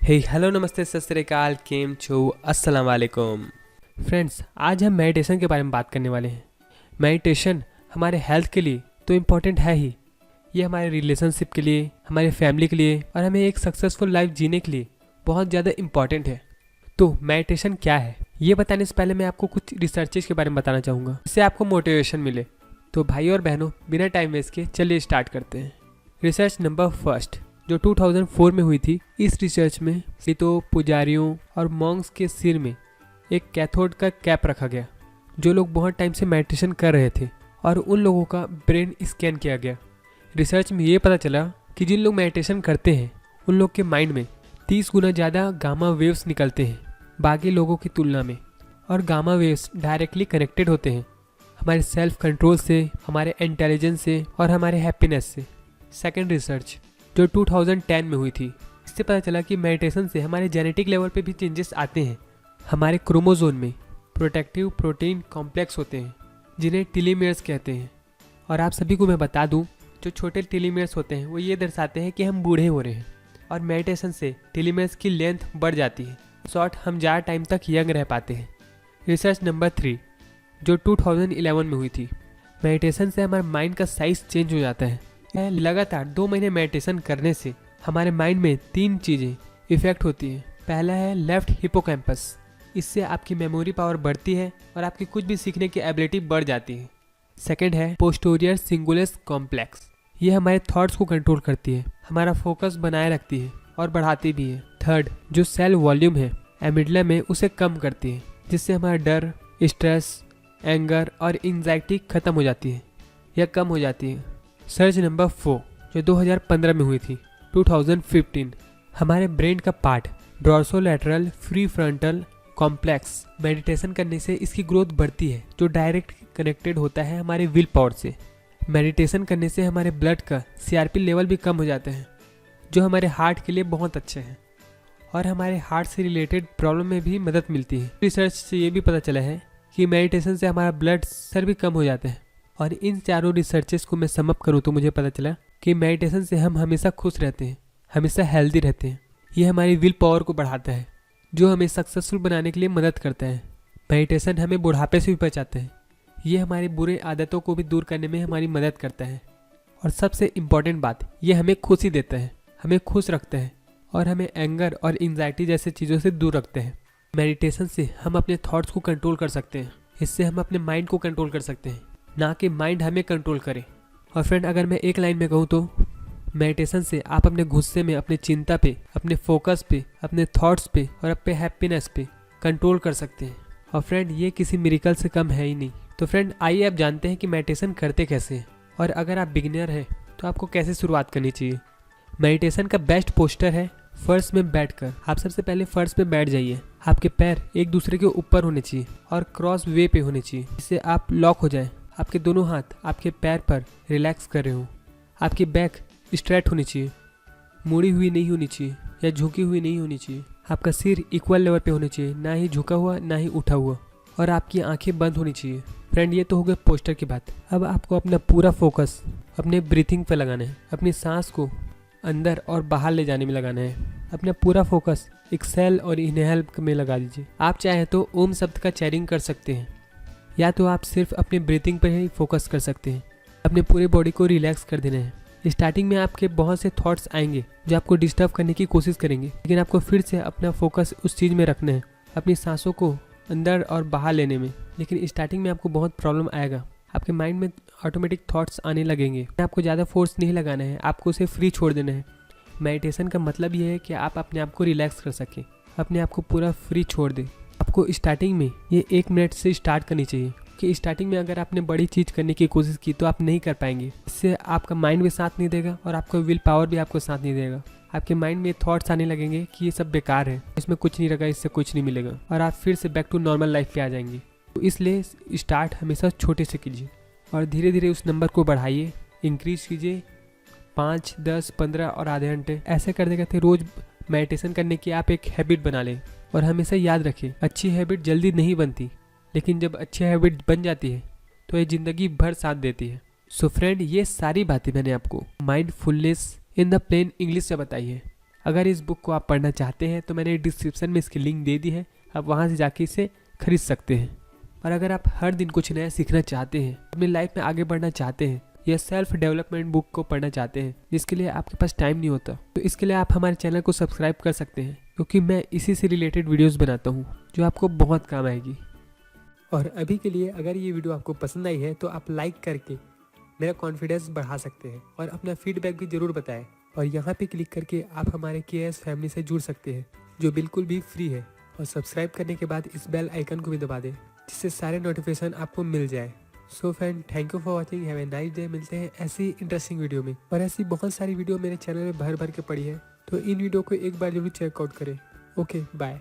हे hello नमस्ते सत श्री अकाल केम छो अस्सलाम वालेकुम फ्रेंड्स। आज हम मेडिटेशन के बारे में बात करने वाले हैं। मेडिटेशन हमारे हेल्थ के लिए तो इम्पॉर्टेंट है ही, ये हमारे रिलेशनशिप के लिए, हमारे फैमिली के लिए और हमें एक सक्सेसफुल लाइफ जीने के लिए बहुत ज़्यादा इम्पॉर्टेंट है। तो मेडिटेशन क्या है ये बताने से पहले मैं आपको कुछ रिसर्चेज के बारे में बताना चाहूँगा, जिससे आपको मोटिवेशन मिले। तो भाई और बहनों, बिना टाइम वेस्ट के चलिए स्टार्ट करते हैं। रिसर्च नंबर फर्स्ट जो 2004 में हुई थी। इस रिसर्च में तो पुजारियों और मॉन्क्स के सिर में एक कैथोड का कैप रखा गया, जो लोग बहुत टाइम से मेडिटेशन कर रहे थे, और उन लोगों का ब्रेन स्कैन किया गया। रिसर्च में ये पता चला कि जिन लोग मेडिटेशन करते हैं उन लोग के माइंड में 30 गुना ज़्यादा गामा वेव्स निकलते हैं बाकी लोगों की तुलना में, और गामा वेव्स डायरेक्टली कनेक्टेड होते हैं हमारे सेल्फ कंट्रोल से, हमारे इंटेलिजेंस से और हमारे हैप्पीनेस से। सेकेंड रिसर्च जो 2010 में हुई थी, इससे पता चला कि मेडिटेशन से हमारे जेनेटिक लेवल पे भी चेंजेस आते हैं। हमारे क्रोमोसोम में प्रोटेक्टिव प्रोटीन कॉम्प्लेक्स होते हैं जिन्हें टेलोमेयर्स कहते हैं। और आप सभी को मैं बता दूं, जो छोटे टेलोमेयर्स होते हैं वो ये दर्शाते हैं कि हम बूढ़े हो रहे हैं, और मेडिटेशन से टेलोमेयर्स की लेंथ बढ़ जाती है। शॉर्ट, हम ज़्यादा टाइम तक यंग रह पाते हैं। रिसर्च नंबर 3 जो 2011 में हुई थी, मेडिटेशन से हमारे माइंड का साइज चेंज हो जाता है। लगातार 2 महीने मेडिटेशन करने से हमारे माइंड में 3 चीज़ें इफेक्ट होती हैं। पहला है लेफ्ट हिपोकैम्पस, इससे आपकी मेमोरी पावर बढ़ती है और आपकी कुछ भी सीखने की एबिलिटी बढ़ जाती है। सेकंड है पोस्टीरियर सिंगुलेस कॉम्प्लेक्स, ये हमारे थॉट्स को कंट्रोल करती है, हमारा फोकस बनाए रखती है और बढ़ाती भी है। थर्ड जो सेल वॉल्यूम है एमिगडाला में, उसे कम करती है, जिससे हमारा डर, स्ट्रेस, एंगर और एंजाइटी खत्म हो जाती है या कम हो जाती है। सर्च नंबर 4 जो 2015 में हुई थी, 2015, हमारे ब्रेन का part dorsolateral prefrontal complex, meditation करने से इसकी ग्रोथ बढ़ती है, जो डायरेक्ट कनेक्टेड होता है हमारे विल पावर से। मेडिटेशन करने से हमारे ब्लड का CRP लेवल भी कम हो जाते हैं, जो हमारे हार्ट के लिए बहुत अच्छे हैं, और हमारे हार्ट से रिलेटेड प्रॉब्लम में भी मदद मिलती है। रिसर्च से ये भी पता चला है कि मेडिटेशन से हमारा ब्लड प्रेशर भी कम हो जाता है। और इन चारों रिसर्चेस को मैं समअप करूँ तो मुझे पता चला कि मेडिटेशन से हम हमेशा खुश रहते हैं, हमेशा हेल्दी रहते हैं। ये हमारी विल पावर को बढ़ाता है, जो हमें सक्सेसफुल बनाने के लिए मदद करता है। मेडिटेशन हमें बुढ़ापे से भी बचाता है, ये हमारी बुरे आदतों को भी दूर करने में हमारी मदद करता है। और सबसे इम्पॉर्टेंट बात, ये हमें खुशी देता है, हमें खुश रखता है और हमें एंगर और एंजाइटी जैसे चीज़ों से दूर रखते हैं। मेडिटेशन से हम अपने थॉट्स को कंट्रोल कर सकते हैं, इससे हम अपने माइंड को कंट्रोल कर सकते हैं, ना कि माइंड हमें कंट्रोल करे। और फ्रेंड, अगर मैं एक लाइन में कहूँ तो मेडिटेशन से आप अपने गुस्से में, अपनी चिंता पे, अपने फोकस पे, अपने थॉट्स पे और अपने हैप्पीनेस पे कंट्रोल कर सकते हैं। और फ्रेंड, ये किसी मिरेकल से कम है ही नहीं। तो फ्रेंड, आइए आप जानते हैं कि मेडिटेशन करते कैसे हैं, और अगर आप बिगिनर हैं तो आपको कैसे शुरुआत करनी चाहिए। मेडिटेशन का बेस्ट पोस्टर है फर्श में बैठकर। आप सबसे पहले फर्श में बैठ जाइए, आपके पैर एक दूसरे के ऊपर होने चाहिए और क्रॉस वे पे होने चाहिए, जिससे आप लॉक हो जाएं। आपके दोनों हाथ आपके पैर पर रिलैक्स कर रहे हो। आपकी बैक स्ट्रेट होनी चाहिए, मुड़ी हुई नहीं होनी चाहिए या झुकी हुई नहीं होनी चाहिए। आपका सिर इक्वल लेवल पे होना चाहिए, ना ही झुका हुआ ना ही उठा हुआ, और आपकी आंखें बंद होनी चाहिए। फ्रेंड, ये तो हो गए पोस्टर की बात। अब आपको अपना पूरा फोकस अपने ब्रीथिंग पे लगाना है, अपनी सांस को अंदर और बाहर ले जाने में लगाना है। अपना पूरा फोकस एक्सेल और इनहेल में लगा दीजिए। आप चाहे तो ओम शब्द का चैरिंग कर सकते हैं, या तो आप सिर्फ अपने ब्रीथिंग पर ही फोकस कर सकते हैं। अपने पूरे बॉडी को रिलैक्स कर देना है। स्टार्टिंग में आपके बहुत से थॉट्स आएंगे जो आपको डिस्टर्ब करने की कोशिश करेंगे, लेकिन आपको फिर से अपना फोकस उस चीज़ में रखना है, अपनी सांसों को अंदर और बाहर लेने में। लेकिन स्टार्टिंग में आपको बहुत प्रॉब्लम आएगा, आपके माइंड में ऑटोमेटिक थॉट्स आने लगेंगे। आपको ज़्यादा फोर्स नहीं लगाना है, आपको उसे फ्री छोड़ देना है। मेडिटेशन का मतलब ये है कि आप अपने आप को रिलैक्स कर सकें, अपने आप को पूरा फ्री छोड़ दें। आपको स्टार्टिंग में ये 1 मिनट से स्टार्ट करनी चाहिए, कि स्टार्टिंग में अगर आपने बड़ी चीज़ करने की कोशिश की तो आप नहीं कर पाएंगे। इससे आपका माइंड भी साथ नहीं देगा और आपका विल पावर भी आपको साथ नहीं देगा। आपके माइंड में थॉट्स आने लगेंगे कि ये सब बेकार है, इसमें कुछ नहीं रखा, इससे कुछ नहीं मिलेगा, और आप फिर से बैक टू नॉर्मल लाइफ पे आ जाएंगे। तो इसलिए स्टार्ट हमेशा छोटे से कीजिए और धीरे धीरे उस नंबर को बढ़ाइए, इंक्रीज कीजिए। 5, 10, 15 और आधे घंटे ऐसे करते करते रोज़ मेडिटेशन करने की आप एक हैबिट बना लें। और हमेशा याद रखें, अच्छी हैबिट जल्दी नहीं बनती, लेकिन जब अच्छी हैबिट बन जाती है तो ये ज़िंदगी भर साथ देती है। सो फ्रेंड, ये सारी बातें मैंने आपको mindfulness in the plain English से बताई है। अगर इस बुक को आप पढ़ना चाहते हैं तो मैंने डिस्क्रिप्शन में इसकी लिंक दे दी है, आप वहाँ से जाके इसे खरीद सकते हैं। और अगर आप हर दिन कुछ नया सीखना चाहते हैं, अपनी लाइफ में आगे बढ़ना चाहते हैं या सेल्फ डेवलपमेंट बुक को पढ़ना चाहते हैं जिसके लिए आपके पास टाइम नहीं होता, तो इसके लिए आप हमारे चैनल को सब्सक्राइब कर सकते हैं, क्योंकि मैं इसी से रिलेटेड वीडियोस बनाता हूँ जो आपको बहुत काम आएगी। और अभी के लिए अगर ये वीडियो आपको पसंद आई है तो आप लाइक करके मेरा कॉन्फिडेंस बढ़ा सकते हैं और अपना फीडबैक भी ज़रूर बताएं। और यहाँ पे क्लिक करके आप हमारे KS फैमिली से जुड़ सकते हैं जो बिल्कुल भी फ्री है। और सब्सक्राइब करने के बाद इस बेल आइकन को भी दबा दें जिससे सारे नोटिफिकेशन आपको मिल जाए। So friend, thank you for watching, have a nice day. मिलते हैं ऐसी इंटरेस्टिंग वीडियो में। और ऐसी बहुत सारी वीडियो मेरे चैनल में भर भर के पड़ी है, तो इन वीडियो को एक बार जरूर चेकआउट करें। Okay, bye.